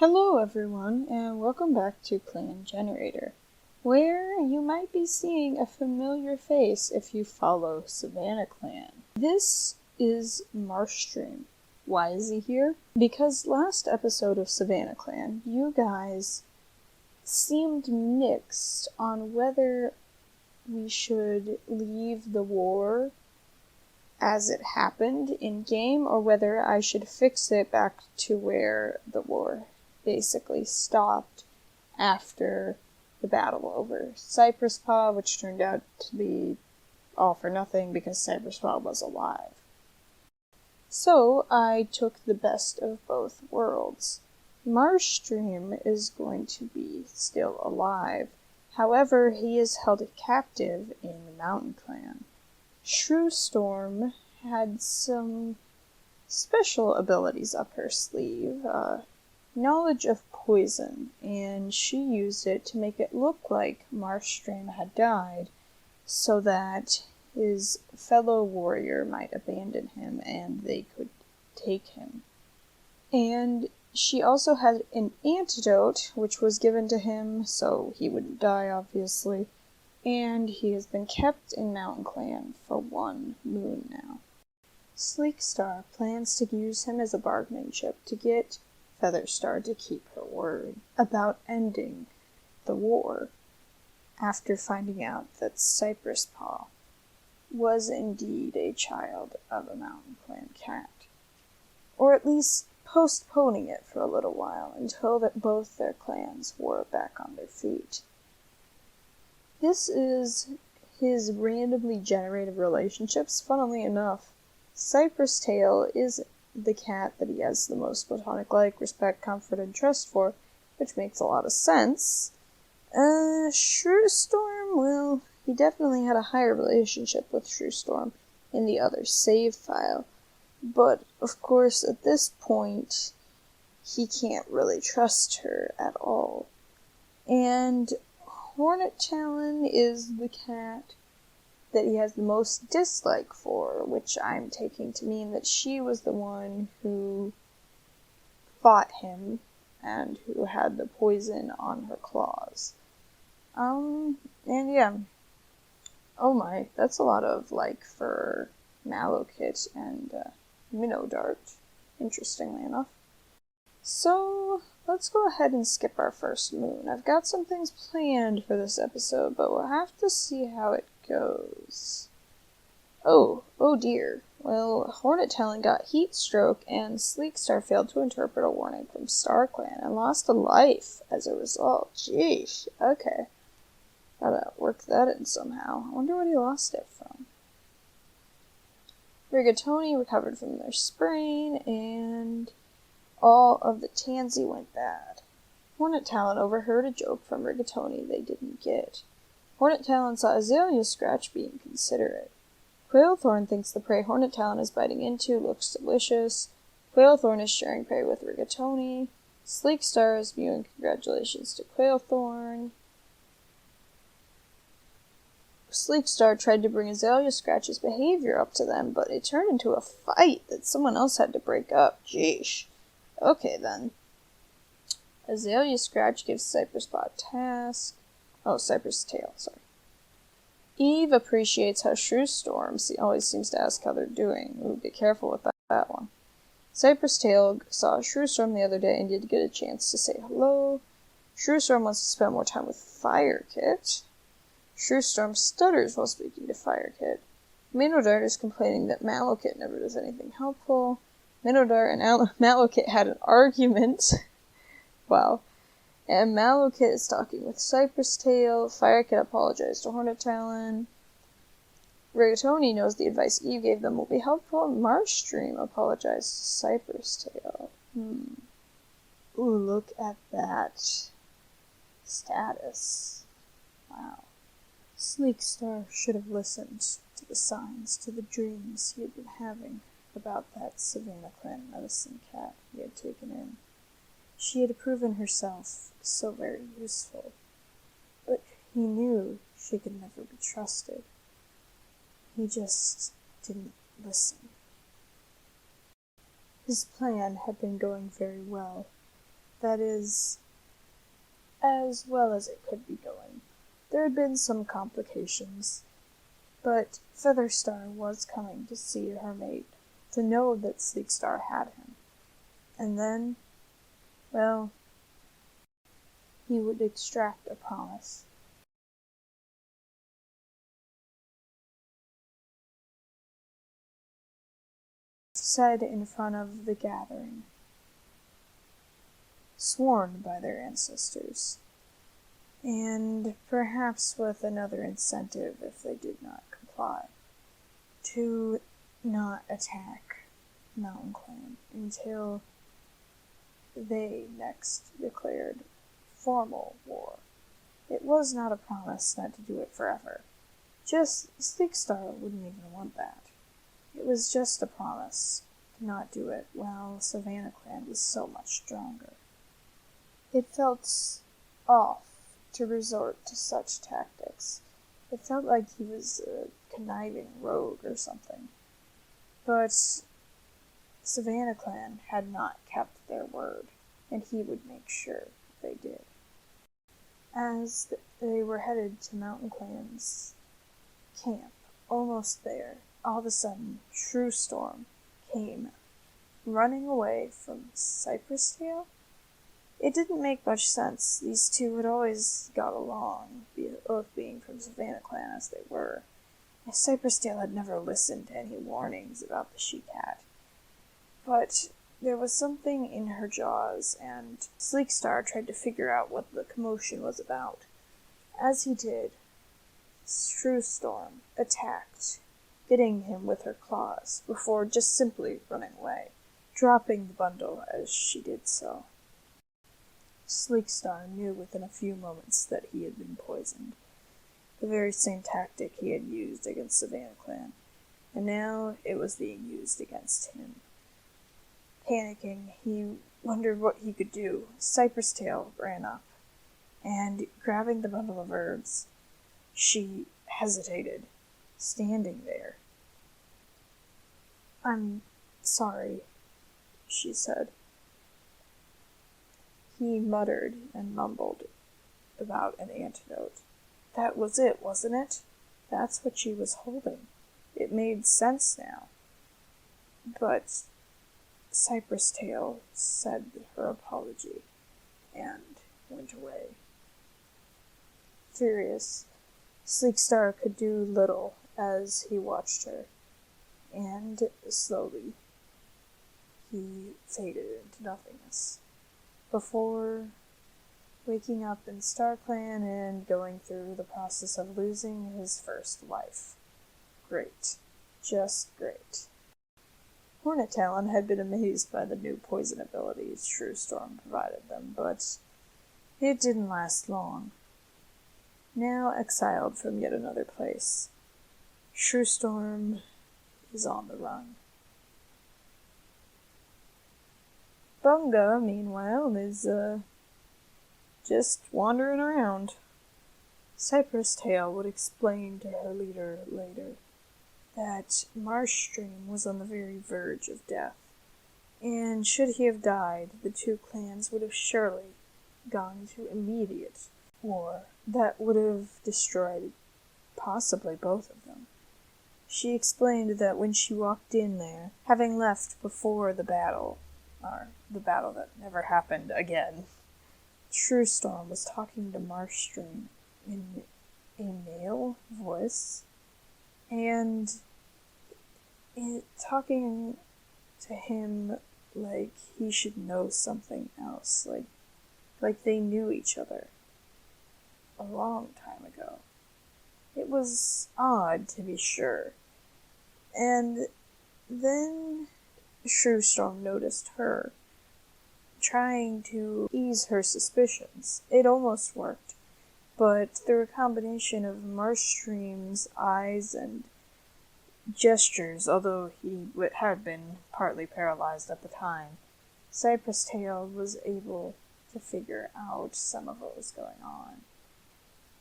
Hello everyone, and welcome back to Clan Generator, where you might be seeing a familiar face if you follow StarClan. This is Marshstream. Why is he here? Because last episode of StarClan, you guys seemed mixed on whether we should leave the war as it happened in-game, or whether I should fix it back to where the war basically stopped after the battle over Cypress Paw, which turned out to be all for nothing because Cypress Paw was alive. So I took the best of both worlds. Marshstream is going to be still alive. However, he is held captive in the MountainClan. Shrewstorm had some special abilities up her sleeve, knowledge of poison, and she used it to make it look like Marshstream had died, so that his fellow warrior might abandon him and they could take him. And she also had an antidote, which was given to him so he wouldn't die, obviously. And he has been kept in MountainClan for 1 moon now. Sleekstar plans to use him as a bargaining chip to get Featherstar to keep her word about ending the war after finding out that Cypress Paw was indeed a child of a MountainClan cat. Or at least postponing it for a little while until that both their clans were back on their feet. This is his randomly generated relationships. Funnily enough, Cypress Tail is the cat that he has the most platonic like, respect, comfort, and trust for, which makes a lot of sense. Shrewstorm, well, he definitely had a higher relationship with Shrewstorm in the other save file. But, of course, at this point, he can't really trust her at all. And Hornet Talon is the cat that he has the most dislike for, which I'm taking to mean that she was the one who fought him and who had the poison on her claws. And yeah. Oh my, that's a lot of like for Malokit and Minnow Dart, interestingly enough. So, let's go ahead and skip our first moon. I've got some things planned for this episode, but we'll have to see how it goes. Oh dear. Well, Hornet Talon got heat stroke, and Sleekstar failed to interpret a warning from StarClan and lost a life as a result. Jeez, okay. Gotta work that in somehow. I wonder what he lost it from. Rigatoni recovered from their sprain, and all of the Tansy went bad. Hornet Talon overheard a joke from Rigatoni they didn't get. Hornet Talon saw Azalea Scratch being considerate. Quailthorn thinks the prey Hornet Talon is biting into looks delicious. Quailthorn is sharing prey with Rigatoni. Sleekstar is spewing congratulations to Quailthorn. Sleekstar tried to bring Azalea Scratch's behavior up to them, but it turned into a fight that someone else had to break up. Jeesh. Okay, then. Azalea Scratch gives Cypress Paw a task. Oh, Cypress Tail, sorry. Eve appreciates how Shrewstorm always seems to ask how they're doing. Ooh, be careful with that one. Cypress Tail saw Shrewstorm the other day and did get a chance to say hello. Shrewstorm wants to spend more time with Firekit. Shrewstorm stutters while speaking to Firekit. Minnow is complaining that Malokit never does anything helpful. Minnow and Malokit had an argument. Wow. And Malokit is talking with Cypress Tail. Firekit apologized to Hornet Talon. Rigatoni knows the advice Eve gave them will be helpful. Marshstream apologized to Cypress Tail. Ooh, look at that status. Wow. Sleekstar should have listened to the signs, to the dreams he had been having about that StarClan medicine cat he had taken in. She had proven herself so very useful, but he knew she could never be trusted. He just didn't listen. His plan had been going very well. That is, as well as it could be going. There had been some complications, but Featherstar was coming to see her mate, to know that Sleekstar had him. And then, well, he would extract a promise. Said in front of the gathering, sworn by their ancestors, and perhaps with another incentive if they did not comply, to not attack MountainClan until they next declared formal war. It was not a promise not to do it forever. Just Sleekstar wouldn't even want that. It was just a promise to not do it while SavannahClan was so much stronger. It felt off to resort to such tactics. It felt like he was a conniving rogue or something. But SavannahClan had not kept their word, and he would make sure they did. As they were headed to MountainClan's camp, almost there, all of a sudden, Truestorm came running away from Cypress Tail. It didn't make much sense. These two had always got along, both being from SavannahClan as they were. And Cypress Tail had never listened to any warnings about the she-cat. But there was something in her jaws, and Sleekstar tried to figure out what the commotion was about. As he did, Truestorm attacked, hitting him with her claws, before just simply running away, dropping the bundle as she did so. Sleekstar knew within a few moments that he had been poisoned, the very same tactic he had used against SavannahClan, and now it was being used against him. Panicking, he wondered what he could do. Cypress Tail ran up, and grabbing the bundle of herbs, she hesitated, standing there. "I'm sorry," she said. He muttered and mumbled about an antidote. That was it, wasn't it? That's what she was holding. It made sense now. But Cypress Tail said her apology and went away. Furious, Sleekstar could do little as he watched her, and slowly he faded into nothingness, before waking up in StarClan and going through the process of losing his first life. Great. Just great. Hornet Talon had been amazed by the new poison abilities Truestorm provided them, but it didn't last long. Now exiled from yet another place, Truestorm is on the run. Bunga, meanwhile, is, just wandering around. Cypress Tail would explain to her leader later that Marshstream was on the very verge of death, and should he have died, the two clans would have surely gone to immediate war that would have destroyed possibly both of them. She explained that when she walked in there, having left before the battle, or the battle that never happened again, Truestorm was talking to Marshstream in a male voice, and talking to him like he should know something else, like they knew each other a long time ago. It was odd, to be sure. And then Truestorm noticed her, trying to ease her suspicions. It almost worked, but through a combination of Marshstream's eyes and gestures, although he had been partly paralyzed at the time, Cypress Tail was able to figure out some of what was going on.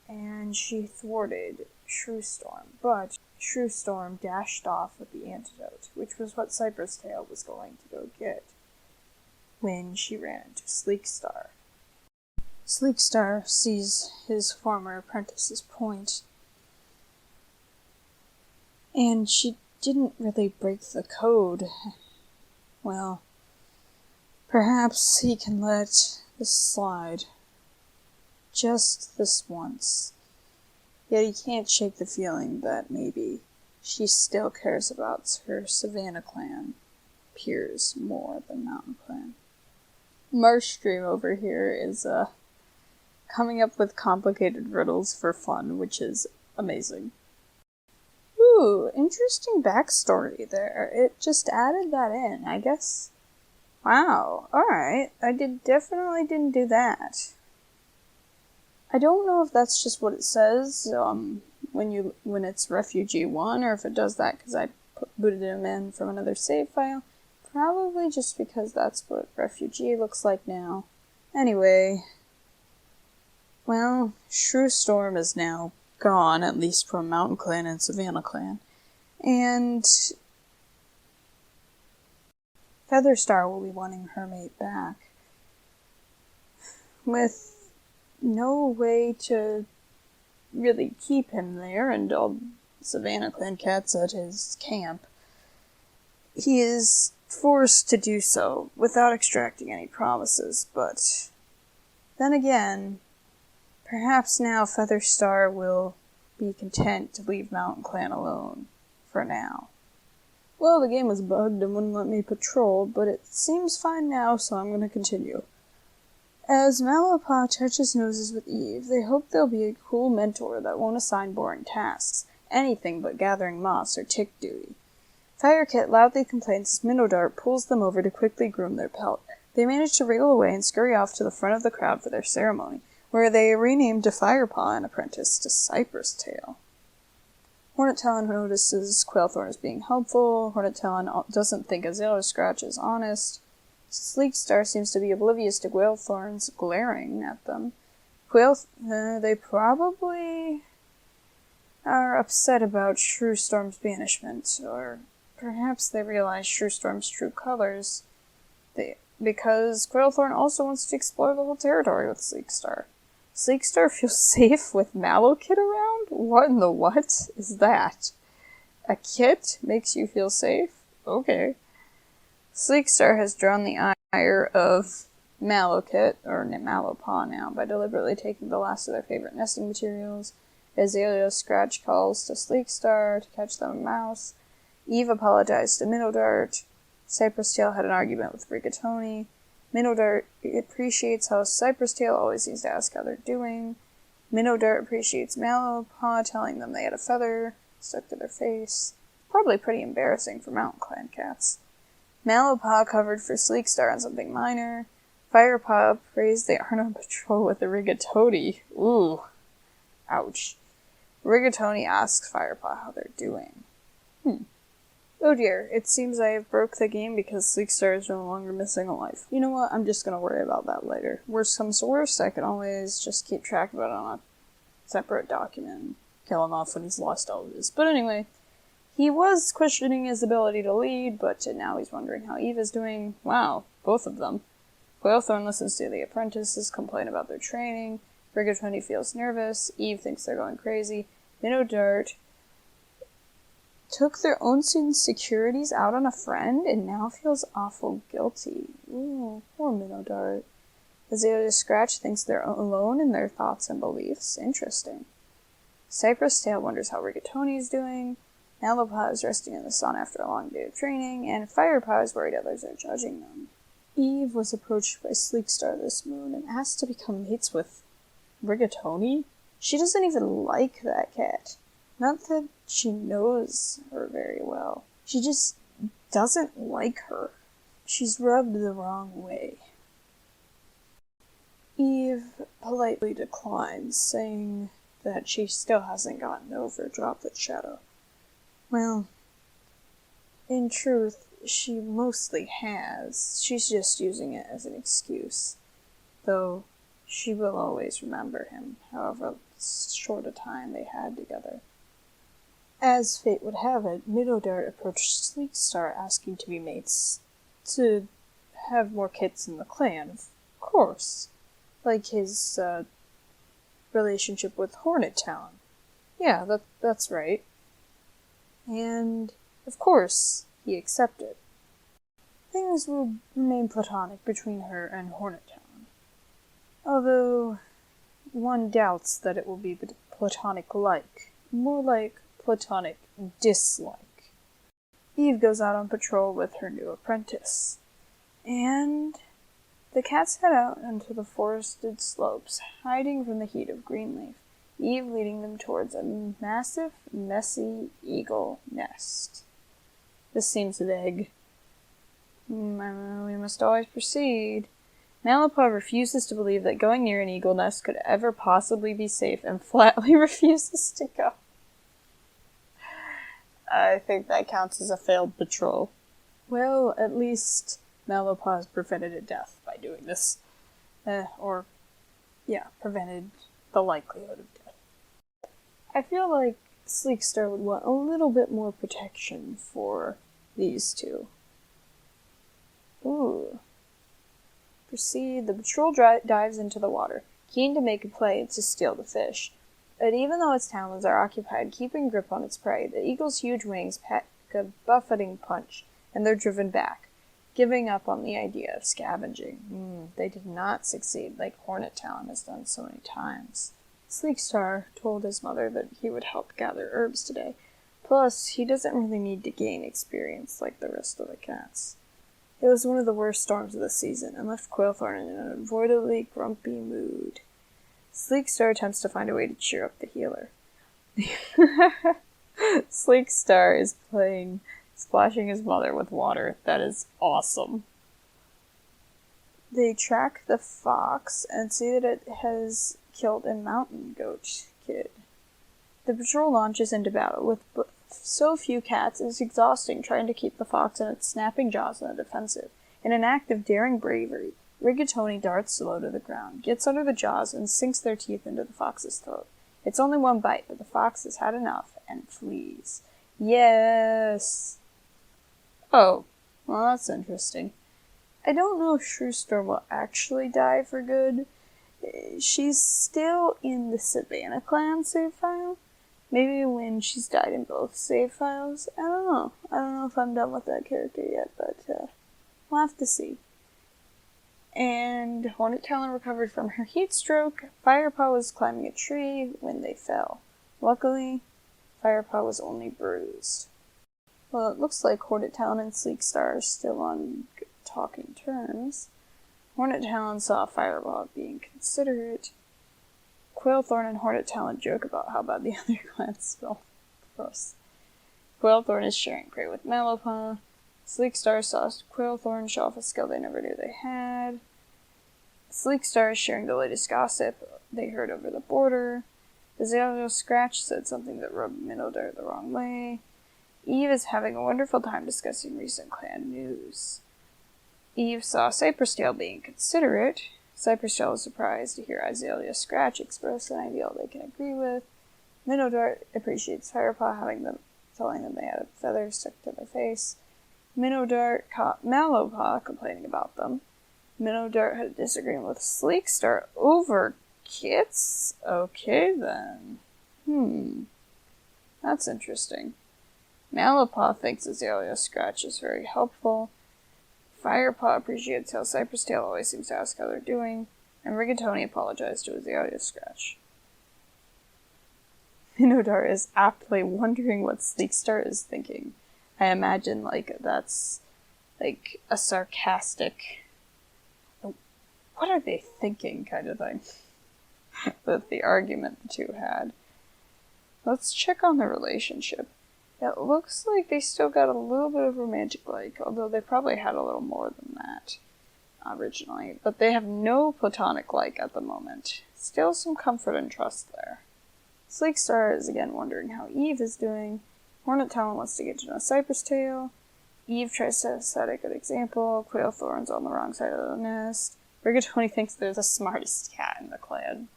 And she thwarted Truestorm, but Truestorm dashed off with the antidote, which was what Cypress Tail was going to go get. when she ran into Sleekstar. Sleekstar sees his former apprentice's point, and she didn't really break the code. Well, perhaps he can let this slide. Just this once. Yet he can't shake the feeling that maybe she still cares about her StarClan peers more than MountainClan. Marshstream over here is coming up with complicated riddles for fun, which is amazing. Ooh, interesting backstory there. It just added that in, I guess. Wow, alright. I definitely didn't do that. I don't know if that's just what it says when it's Refugee 1, or if it does that because I booted him in from another save file. Probably just because that's what Refugee looks like now. Anyway, well, Shrewstorm is now gone, at least from MountainClan and StarClan, and Featherstar will be wanting her mate back. With no way to really keep him there and all StarClan cats at his camp, he is forced to do so without extracting any promises, but then again, perhaps now Featherstar will be content to leave MountainClan alone for now. Well, the game was bugged and wouldn't let me patrol, but it seems fine now, so I'm going to continue. As Malopah touches noses with Eve, they hope there'll be a cool mentor that won't assign boring tasks, anything but gathering moss or tick duty. Firekit loudly complains as Minodart pulls them over to quickly groom their pelt. They manage to wriggle away and scurry off to the front of the crowd for their ceremony, where they renamed Firepaw an apprentice to Cypress Tail. Hornet-Talon notices Quailthorn as being helpful. Hornet-Talon doesn't think Azalea Scratch is honest. Sleekstar seems to be oblivious to Quailthorn's glaring at them. They probably are upset about Shrewstorm's banishment, or perhaps they realize Shrewstorm's true colors, because Quailthorn also wants to explore the whole territory with Sleekstar. Sleekstar feels safe with Malokit around? What in the what is that? A kit makes you feel safe? Okay. Sleekstar has drawn the ire of Malokit, or Malopah now, by deliberately taking the last of their favorite nesting materials. Azalea Scratch calls to Sleekstar to catch them a mouse. Eve apologized to Minodart. Cypress Tail had an argument with Rigatoni. Minodart appreciates how Cypress Tail always seems to ask how they're doing. Minodart appreciates Malopah telling them they had a feather stuck to their face. Probably pretty embarrassing for MountainClan cats. Malopah covered for Sleekstar on something minor. Firepaw praised they aren't on patrol with the Rigatoni. Ooh. Ouch. Rigatoni asks Firepaw how they're doing. Oh dear, it seems I have broke the game because Sleekstar is no longer missing a life. You know what, I'm just gonna worry about that later. Worst comes to worst, I can always just keep track of it on a separate document and kill him off when he's lost all of his. But anyway, he was questioning his ability to lead, but now he's wondering how Eve is doing. Wow, both of them. Quailthorn listens to the apprentices complain about their training. Rigatoni feels nervous. Eve thinks they're going crazy. Minodart took their own students' securities out on a friend and now feels awful guilty. Ooh, poor Minodart. Azalea Scratch thinks they're alone in their thoughts and beliefs. Interesting. Cypress Tail wonders how Rigatoni is doing. Malopah is resting in the sun after a long day of training, and Firepaw is worried others are judging them. Eve was approached by Sleekstar this moon and asked to become mates with Rigatoni? She doesn't even like that cat. Not that she knows her very well. She just doesn't like her. She's rubbed the wrong way. Eve politely declines, saying that she still hasn't gotten over Droplet Shadow. Well, in truth, she mostly has. She's just using it as an excuse. Though she will always remember him, however short a time they had together. As fate would have it, Minodart approached Sleekstar asking to be mates, to have more kits in the clan, of course. Like his, relationship with Hornet Talon. Yeah, that's right. And, of course, he accepted. Things will remain platonic between her and Hornet Talon. Although, one doubts that it will be platonic-like. More like platonic dislike. Eve goes out on patrol with her new apprentice. And the cats head out into the forested slopes, hiding from the heat of Greenleaf, Eve leading them towards a massive, messy eagle nest. This seems vague. We must always proceed. Malapah refuses to believe that going near an eagle nest could ever possibly be safe and flatly refuses to go. I think that counts as a failed patrol. Well, at least Malapah has prevented a death by doing this. Prevented the likelihood of death. I feel like Sleekstar would want a little bit more protection for these two. Ooh. Proceed. The patrol dives into the water, keen to make a play to steal the fish. But even though its talons are occupied keeping grip on its prey, the eagle's huge wings pack a buffeting punch, and they're driven back, giving up on the idea of scavenging. They did not succeed, like Hornet Talon has done so many times. Sleekstar told his mother that he would help gather herbs today. Plus, he doesn't really need to gain experience like the rest of the cats. It was one of the worst storms of the season, and left Quailthorn in an unavoidably grumpy mood. Sleekstar attempts to find a way to cheer up the healer. Sleekstar is splashing his mother with water. That is awesome. They track the fox and see that it has killed a mountain goat kid. The patrol launches into battle. With so few cats, it is exhausting trying to keep the fox in its snapping jaws on the defensive. In an act of daring bravery, Rigatoni darts low to the ground, gets under the jaws, and sinks their teeth into the fox's throat. It's only one bite, but the fox has had enough and flees. Yes! Oh, well, that's interesting. I don't know if Shrewstorm will actually die for good. She's still in the SavannahClan save file. Maybe when she's died in both save files. I don't know. I don't know if I'm done with that character yet, but we'll have to see. And Hornet Talon recovered from her heat stroke. Firepaw was climbing a tree when they fell. Luckily, Firepaw was only bruised. Well, it looks like Hornet Talon and Sleekstar are still on good talking terms. Hornet Talon saw Firepaw being considerate. Quailthorn and Hornet Talon joke about how bad the other clans smell. Gross. Quailthorn is sharing prey with Malapah. Sleekstar saw Quailthorn show off a skill they never knew they had. Sleekstar is sharing the latest gossip they heard over the border. Azalea Scratch said something that rubbed Minnow the wrong way. Eve is having a wonderful time discussing recent clan news. Eve saw Cypress Tail being considerate. Cypress Tail was surprised to hear Azalea Scratch express an ideal they can agree with. Minnow appreciates Firepaw telling them they had a feather stuck to their face. Minnow caught Malapah complaining about them. Minnow had a disagreement with Sleekstar over kits? Okay then. That's interesting. Malapah thinks Azalea Scratch is very helpful. Firepaw appreciates how Cypress Tail always seems to ask how they're doing, and Rigatoni apologized to Azalea Scratch. Minnow is aptly wondering what Sleekstar is thinking. I imagine, that's, a sarcastic, what are they thinking kind of thing, with the argument the two had. Let's check on the relationship. It looks like they still got a little bit of romantic although they probably had a little more than that originally. But they have no platonic at the moment. Still some comfort and trust there. Sleekstar is again wondering how Eve is doing. Hornet Talon wants to get to know Cypress Tail. Eve tries to set a good example. Quailthorn's on the wrong side of the nest. Rigatoni thinks they're the smartest cat in the clan.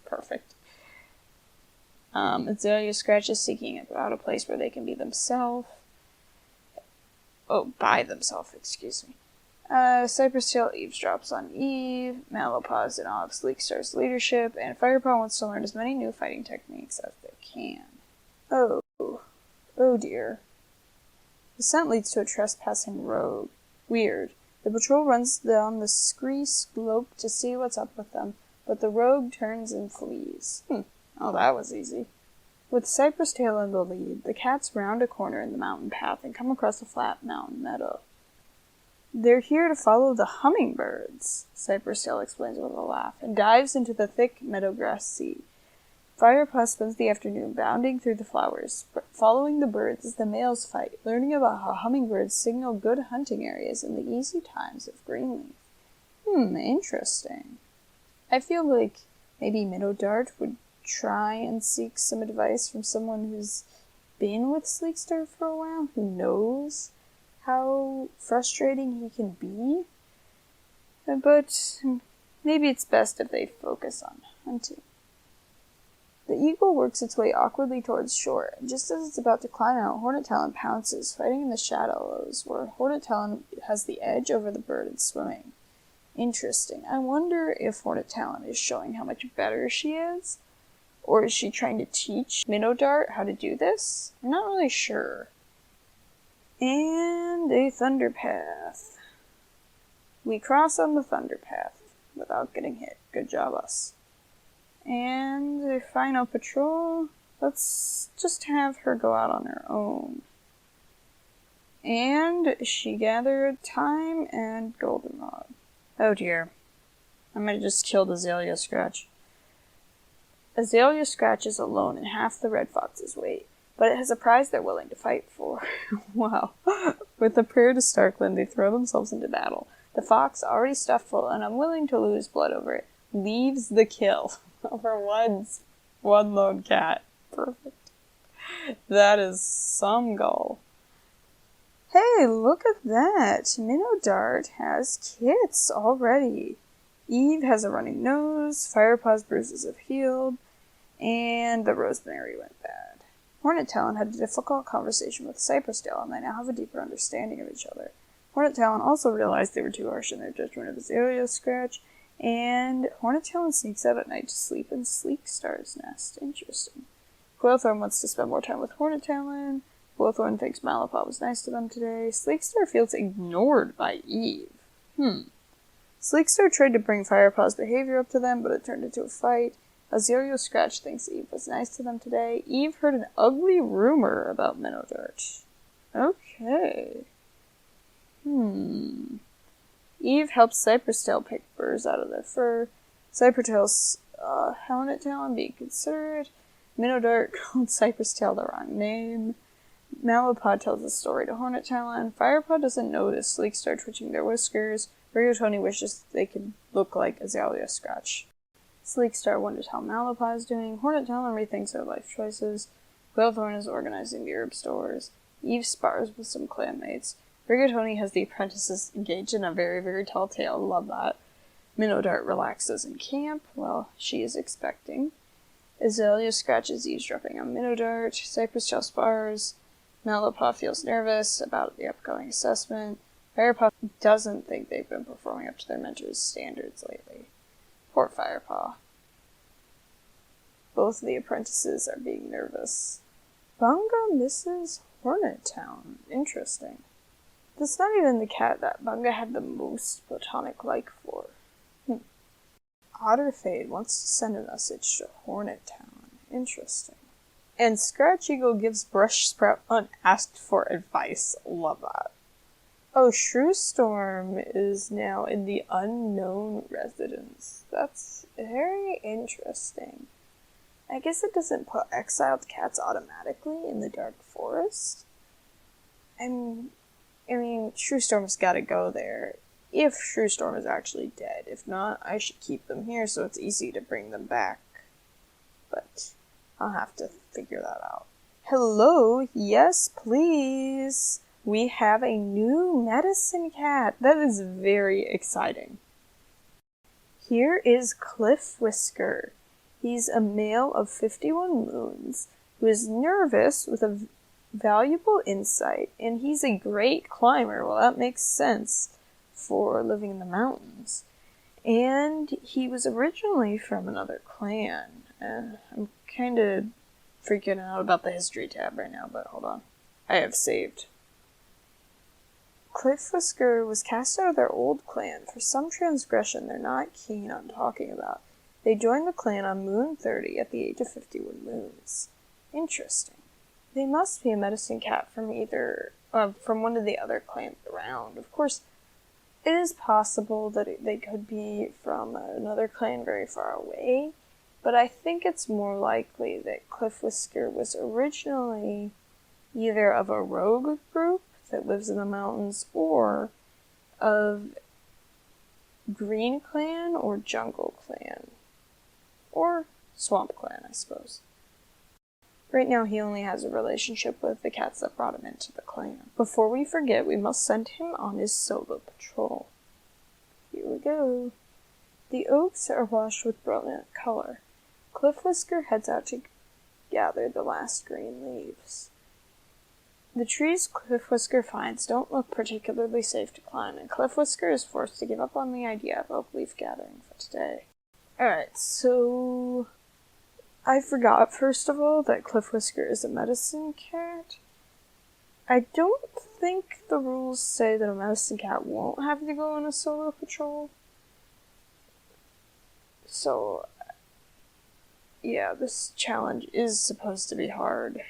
Perfect. Azalea Scratch is seeking out a place where they can be themselves. Oh, by themselves, excuse me. Cypress Tail eavesdrops on Eve. Malopaw's in awe of Sleekstar's leadership, and Firepaw wants to learn as many new fighting techniques as they can. Oh dear. The scent leads to a trespassing rogue. Weird. The patrol runs down the scree slope to see what's up with them, but the rogue turns and flees. Oh, that was easy. With Cypress Tail in the lead, the cats round a corner in the mountain path and come across a flat mountain meadow. They're here to follow the hummingbirds, Cypress Tail explains with a laugh, and dives into the thick meadowgrass sea. Firepaw spends the afternoon bounding through the flowers, following the birds as the males fight, learning about how hummingbirds signal good hunting areas in the easy times of Greenleaf. Interesting. I feel like maybe Minnow Dart would try and seek some advice from someone who's been with Sleekstar for a while, who knows how frustrating he can be. But maybe it's best if they focus on hunting. The eagle works its way awkwardly towards shore, and just as it's about to climb out, Hornet Talon pounces, fighting in the shallows, where Hornet Talon has the edge over the bird in swimming. Interesting. I wonder if Hornet Talon is showing how much better she is, or is she trying to teach Minnow Dart how to do this? I'm not really sure. And a thunder path. We cross on the thunder path without getting hit. Good job, us. And a final patrol. Let's just have her go out on her own. And she gathered thyme and goldenrod. Oh dear. I might have just killed Azalea Scratch. Azalea Scratch is alone in half the Red Fox's weight, but it has a prize they're willing to fight for. Wow. With a prayer to StarClan, they throw themselves into battle. The fox, already stuffed full and unwilling to lose blood over it, leaves the kill over one lone cat. Perfect. That is some goal. Hey, look at that! Minnow Dart has kits already. Eve has a running nose, Firepaw's bruises have healed, and the rosemary went bad. Hornet Talon had a difficult conversation with Cypress Tail, and they now have a deeper understanding of each other. Hornet Talon also realized they were too harsh in their judgment of Azalea Scratch, and Hornet Talon sneaks out at night to sleep in Sleekstar's nest. Interesting. Quailthorn wants to spend more time with Hornet Talon. Quailthorn thinks Malapaw was nice to them today. Sleekstar feels ignored by Eve. Sleekstar tried to bring Firepaw's behavior up to them, but it turned into a fight. Azalea Scratch thinks Eve was nice to them today. Eve heard an ugly rumor about Minnow Dart. Okay. Eve helps Cypress Tail pick burrs out of their fur. Cypress Tail's Hornet Talon being considerate. Minnow Dart called Cypress Tail the wrong name. Malapaw tells the story to Hornet Talon. Firepaw doesn't notice Sleekstar twitching their whiskers. Rigatoni wishes they could look like Azalea Scratch. Sleekstar wonders how Malapaw is doing. Hornet Talon rethinks their life choices. Quailthorn is organizing the herb stores. Eve spars with some clanmates. Rigatoni has the apprentices engaged in a very, very tall tale. Love that. Minnow Dart relaxes in camp. Well, she is expecting. Azalea Scratch is eavesdropping on Minnow Dart. Cypress Tail spars. Malapaw feels nervous about the upcoming assessment. Firepaw doesn't think they've been performing up to their mentor's standards lately. Poor Firepaw. Both of the apprentices are being nervous. Bunga misses Hornet Town. Interesting. That's not even the cat that Bunga had the most platonic like for. Otterfade wants to send a message to Hornet Town. Interesting. And Scratch Eagle gives Brush Sprout unasked for advice. Love that. Oh, Shrewstorm is now in the unknown residence. That's very interesting. I guess it doesn't put exiled cats automatically in the Dark Forest. I mean, Shrewstorm's gotta go there. If Shrewstorm is actually dead. If not, I should keep them here so it's easy to bring them back. But I'll have to figure that out. Hello? Yes, please. We have a new medicine cat. That is very exciting. Here is Cliff Whisker. He's a male of 51 moons who is nervous with a valuable insight, and he's a great climber. Well, that makes sense for living in the mountains. And he was originally from another clan. I'm kind of freaking out about the history tab right now, but hold on. I have saved. Cliffwhisker was cast out of their old clan for some transgression they're not keen on talking about. They joined the clan on Moon 30 at the age of 51 moons. Interesting. They must be a medicine cat from from one of the other clans around. Of course, it is possible that they could be from another clan very far away, but I think it's more likely that Cliffwhisker was originally either of a rogue group that lives in the mountains or of Green Clan or Jungle Clan. Or Swamp Clan, I suppose. Right now he only has a relationship with the cats that brought him into the clan. Before we forget, we must send him on his solo patrol. Here we go. The oaks are washed with brilliant color. Cliffwhisker heads out to gather the last green leaves. The trees Cliffwhisker finds don't look particularly safe to climb, and Cliffwhisker is forced to give up on the idea of oak leaf gathering for today. Alright, so I forgot, first of all, that Cliffwhisker is a medicine cat. I don't think the rules say that a medicine cat won't have to go on a solo patrol. So, yeah, this challenge is supposed to be hard.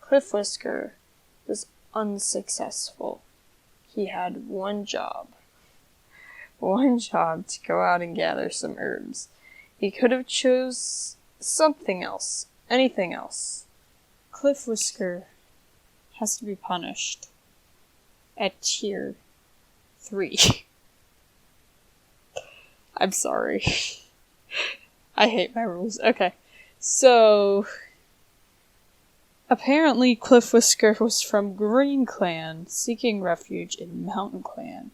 Cliffwhisker was unsuccessful. He had one job to go out and gather some herbs. He could have chose something else, anything else. Cliffwhisker has to be punished at tier 3. I'm sorry. I hate my rules. Okay, so apparently Cliffwhisker was from Green Clan, seeking refuge in MountainClan.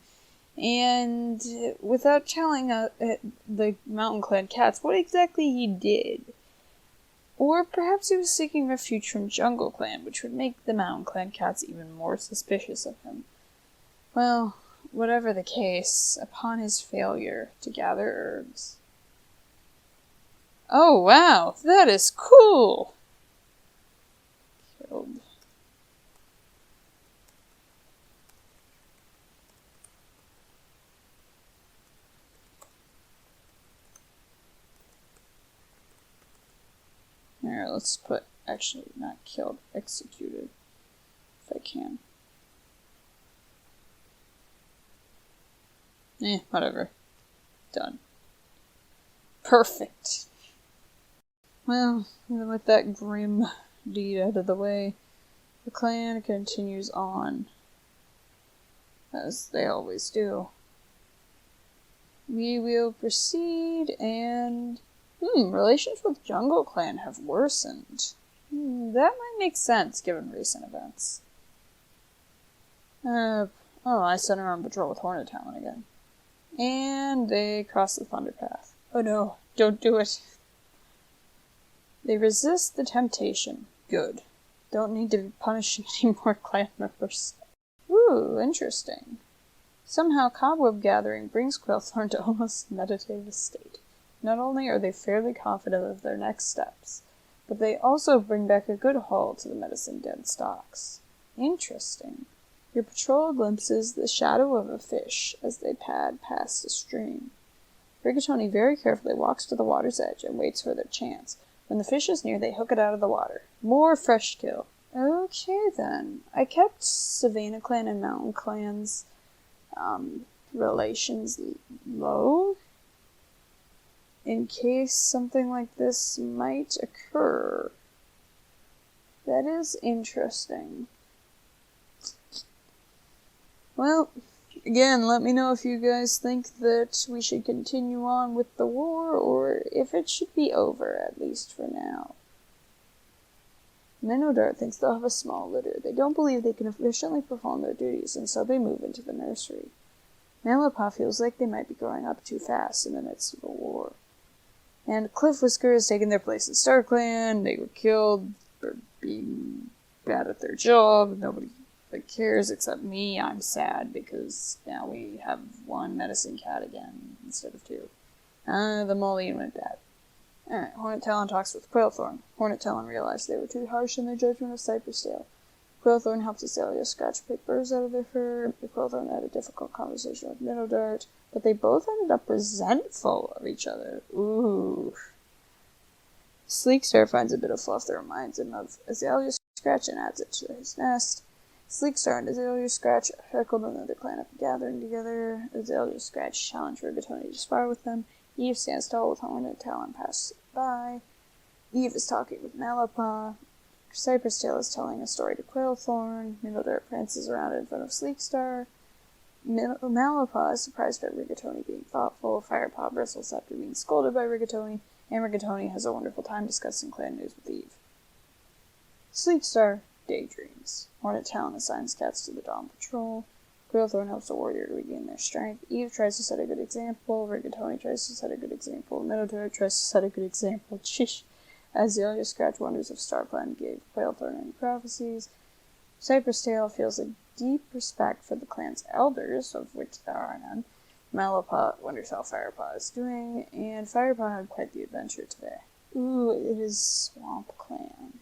And without telling the MountainClan cats what exactly he did. Or perhaps he was seeking refuge from Jungle Clan, which would make the MountainClan cats even more suspicious of him. Well, whatever the case, upon his failure to gather herbs. Oh wow, that is cool! Killed. Alright, let's put, actually, not killed, executed, if I can. Whatever. Done. Perfect. Well, even with that grim deed out of the way, the clan continues on, as they always do. We will proceed and... relations with Jungle Clan have worsened. That might make sense, given recent events. I sent her on patrol with Hornet Talon again. And they cross the Thunder Path. Oh no, don't do it. They resist the temptation. Good. Don't need to be punishing any more clan members. Ooh, interesting. Somehow cobweb gathering brings Quailthorn to almost meditative state. Not only are they fairly confident of their next steps, but they also bring back a good haul to the medicine den stocks. Interesting. Your patrol glimpses the shadow of a fish as they pad past a stream. Rigatoni very carefully walks to the water's edge and waits for their chance. When the fish is near, they hook it out of the water. More fresh kill. Okay then. I kept Savannah Clan and Mountain Clan's relations low, in case something like this might occur. That is interesting. Well, again, let me know if you guys think that we should continue on with the war, or if it should be over, at least for now. Minnow Dart thinks they'll have a small litter. They don't believe they can efficiently perform their duties, and so they move into the nursery. Malapah feels like they might be growing up too fast in the midst of a war. And Cliffwhisker has taken their place in StarClan. They were killed for being bad at their job. Nobody but cares except me. I'm sad because now we have one medicine cat again instead of two. The Mullion went bad. Alright, Hornet Talon talks with Quailthorn. Hornet Talon realized they were too harsh in their judgment of Cypress Tail. Quailthorn helped Azalea scratch pick burrs out of their fur. Quailthorn had a difficult conversation with Middledart, but they both ended up resentful of each other. Ooh. Sleekstar finds a bit of fluff that reminds him of Azalea Scratch and adds it to his nest. Sleekstar and Azalea Scratch heckled another clan up gathering together. Azalea Scratch challenged Rigatoni to spar with them. Eve stands tall with Hornet Talon passed by. Eve is talking with Malapaw. Cypress Tail is telling a story to Quailthorn. Middledart prances around in front of Sleekstar. Malapaw is surprised by Rigatoni being thoughtful. Firepaw bristles after being scolded by Rigatoni, and Rigatoni has a wonderful time discussing clan news with Eve. Sleekstar daydreams. Hornet Talon assigns cats to the Dawn Patrol. Quailthorn helps a warrior to regain their strength. Eve tries to set a good example. Rigatoni tries to set a good example. Middledart tries to set a good example. Shish. Azalea Scratch wonders if StarClan gave Quailthorn any prophecies. Cypress Tail feels a deep respect for the clan's elders, of which there are none. Malapaw wonders how Firepaw is doing, and Firepaw had quite the adventure today. Ooh, it is Swamp Clan.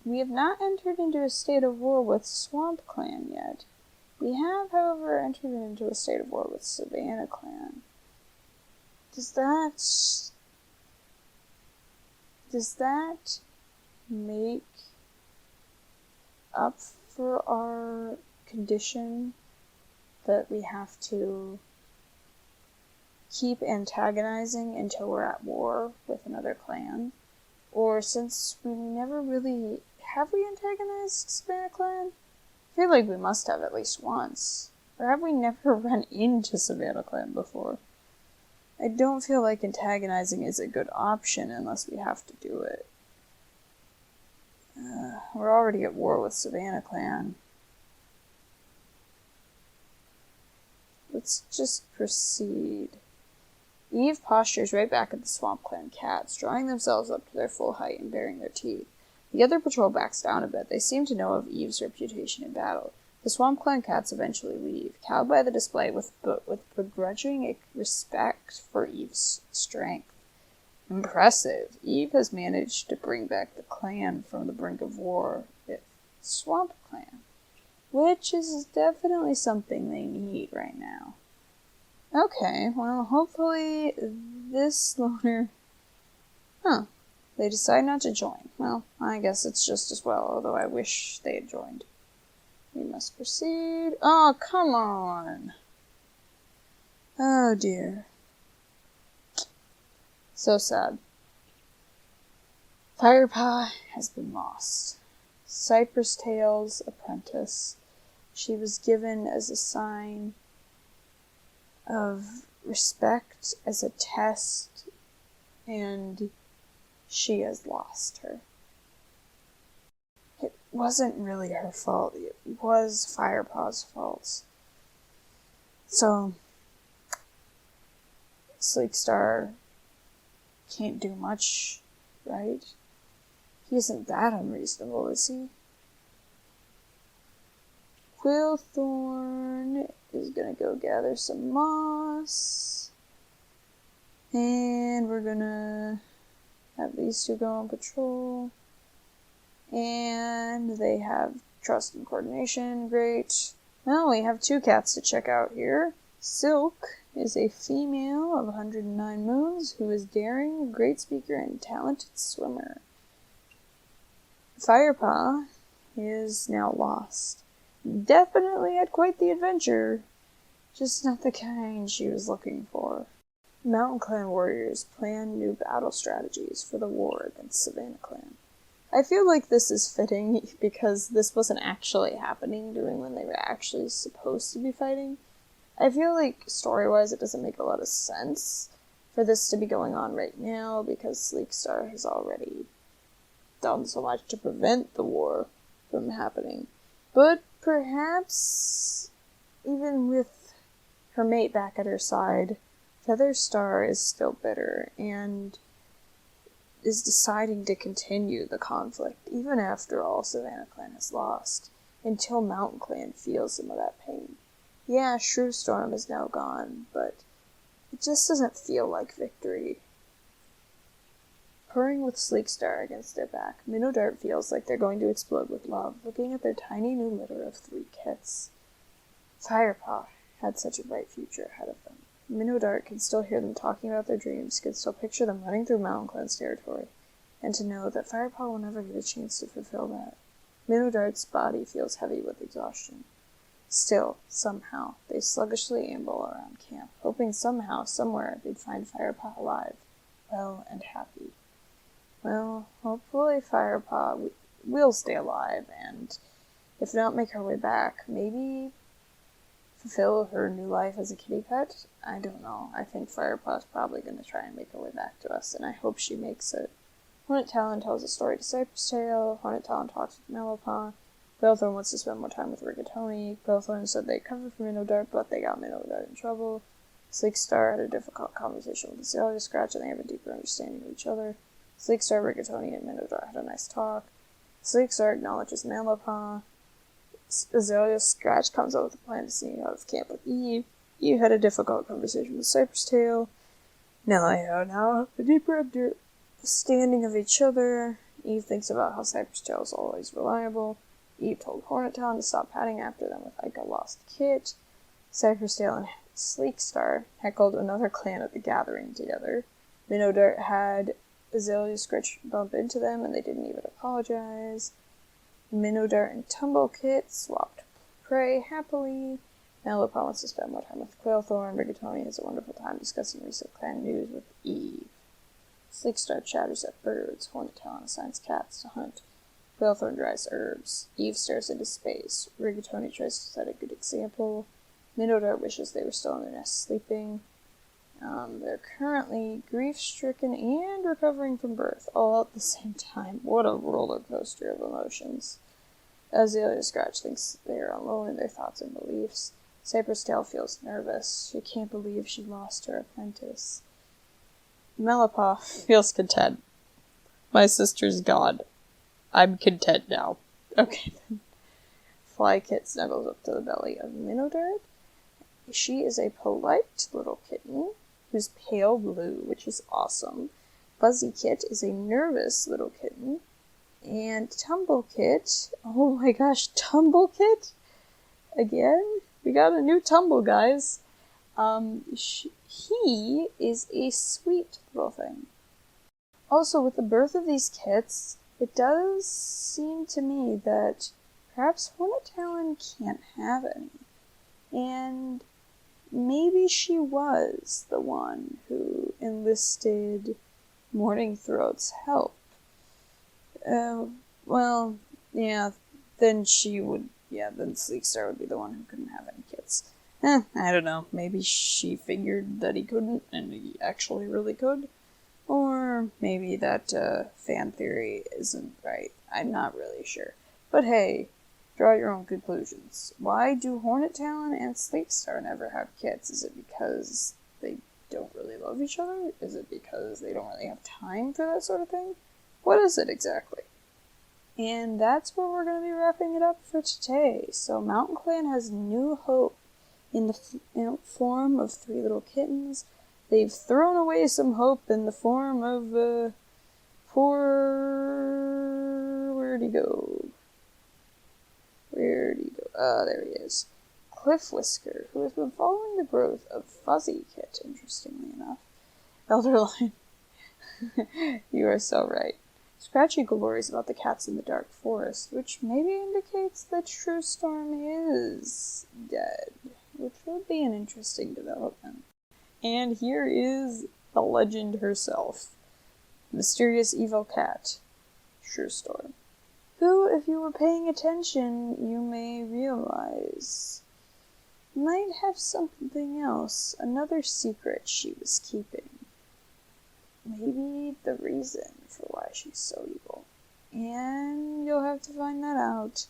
We have not entered into a state of war with Swamp Clan yet. We have, however, entered into a state of war with Savannah Clan. Does that make up for our condition that we have to keep antagonizing until we're at war with another clan? Or since we never really... Have we antagonized Savannah Clan? I feel like we must have at least once. Or have we never run into Savannah Clan before? I don't feel like antagonizing is a good option unless we have to do it. We're already at war with Savannah Clan. Let's just proceed. Eve postures right back at the Swamp Clan cats, drawing themselves up to their full height and baring their teeth. The other patrol backs down a bit. They seem to know of Eve's reputation in battle. The Swamp Clan cats eventually leave, cowed by the display with begrudging respect for Eve's strength. Impressive. Eve has managed to bring back the clan from the brink of war with Swamp Clan, which is definitely something they need right now. Okay, well, hopefully this loner... They decide not to join. Well, I guess it's just as well, although I wish they had joined. We must proceed. Oh, come on! Oh, dear. So sad. Firepaw has been lost. Cypress Tail's apprentice. She was given as a sign of respect, as a test, and she has lost her. It wasn't really her fault. It was Firepaw's fault. So, Sleekstar can't do much, right? He isn't that unreasonable, is he? Quailthorn is gonna go gather some moss. And we're gonna have these two go on patrol. And they have trust and coordination. Great. Well, we have two cats to check out here. Silk is a female of 109 moons who is daring, great speaker, and talented swimmer. Firepaw is now lost. Definitely had quite the adventure, just not the kind she was looking for. MountainClan warriors plan new battle strategies for the war against Savannah Clan. I feel like this is fitting because this wasn't actually happening during when they were actually supposed to be fighting. I feel like story-wise it doesn't make a lot of sense for this to be going on right now because Sleekstar has already done so much to prevent the war from happening. But perhaps, even with her mate back at her side, Featherstar is still bitter, and is deciding to continue the conflict, even after all SavannahClan has lost, until MountainClan feels some of that pain. Yeah, Storm is now gone, but it just doesn't feel like victory. Purring with Sleekstar against their back, Minnow Dart feels like they're going to explode with love, looking at their tiny new litter of 3 kits. Firepaw had such a bright future ahead of them. Minnow Dart can still hear them talking about their dreams, can still picture them running through MountainClan's territory, and to know that Firepaw will never get a chance to fulfill that. Minnow Dart's body feels heavy with exhaustion. Still, somehow, they sluggishly amble around camp, hoping somehow, somewhere, they'd find Firepaw alive, well and happy. Well, hopefully Firepaw will stay alive, and if not make her way back, maybe fulfill her new life as a kitty pet? I don't know. I think Firepaw's probably going to try and make her way back to us, and I hope she makes it. Hornet Talon tells a story to Cypress Tail. Hornet Talon talks with Mellowpaw. Quailthorn wants to spend more time with Rigatoni. Quailthorn said they'd cover for Minnow Dart, but they got Minnow Dart in trouble. Sleekstar had a difficult conversation with Azalea Scratch, and they have a deeper understanding of each other. Sleekstar, Rigatoni, and Minnow Dart had a nice talk. Sleekstar acknowledges Mellowpaw. Azalea Scratch comes up with a plan to sneak out of camp with Eve. Eve had a difficult conversation with Cypress Tail. Now a deeper understanding of each other. Eve thinks about how Cypress Tail is always reliable. Eve told Hornet Talon to stop patting after them with like a lost kit. Cypress Tail and Sleekstar heckled another clan at the gathering together. Minnow Dart had Azalea Scratch bump into them, and they didn't even apologize. Minnow Dart and Tumblecit swapped prey happily. Mellowpaw wants to spend more time with Quailthorn. Rigatoni has a wonderful time discussing recent clan news with Eve. Sleekstar chatters at birds. Hornet Talon assigns cats to hunt. Quailthorn dries herbs. Eve stares into space. Rigatoni tries to set a good example. Minnow Dart wishes they were still in their nest sleeping. They're currently grief-stricken and recovering from birth, all at the same time. What a roller coaster of emotions. Azalea Scratch thinks they are alone in their thoughts and beliefs. Cypress Tail feels nervous. She can't believe she lost her apprentice. Mellowpaw feels content. My sister's gone. I'm content now. Okay, then. Flykit snuggles up to the belly of Minnow Dart. She is a polite little kitten who's pale blue, which is awesome. Fuzzykit is a nervous little kitten. And Tumblekit, oh my gosh, Tumblekit? Again? We got a new Tumble, guys. He is a sweet little thing. Also, with the birth of these kits, it does seem to me that perhaps Hornet Talon can't have any. And maybe she was the one who enlisted Morning Throat's help. Well, yeah, then Sleekstar would be the one who couldn't have any kits. I don't know. Maybe she figured that he couldn't, and he actually really could. Or maybe that fan theory isn't right. I'm not really sure. But hey, draw your own conclusions. Why do Hornet Talon and Sleekstar never have kits? Is it because they don't really love each other? Is it because they don't really have time for that sort of thing? What is it exactly? And that's where we're going to be wrapping it up for today. So MountainClan has new hope in the form of 3 little kittens. They've thrown away some hope in the form of poor... Where'd he go? There he is. Cliff Whisker, who has been following the growth of Fuzzykit, interestingly enough. Elderline, you are so right. Scratchy glories about the cats in the dark forest, which maybe indicates that True Storm is dead, which would be an interesting development. And here is the legend herself, mysterious evil cat, True Storm, who, if you were paying attention, you may realize might have something else, another secret she was keeping. Maybe the reason for why she's so evil. And you'll have to find that out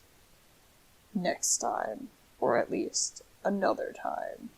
next time, or at least another time.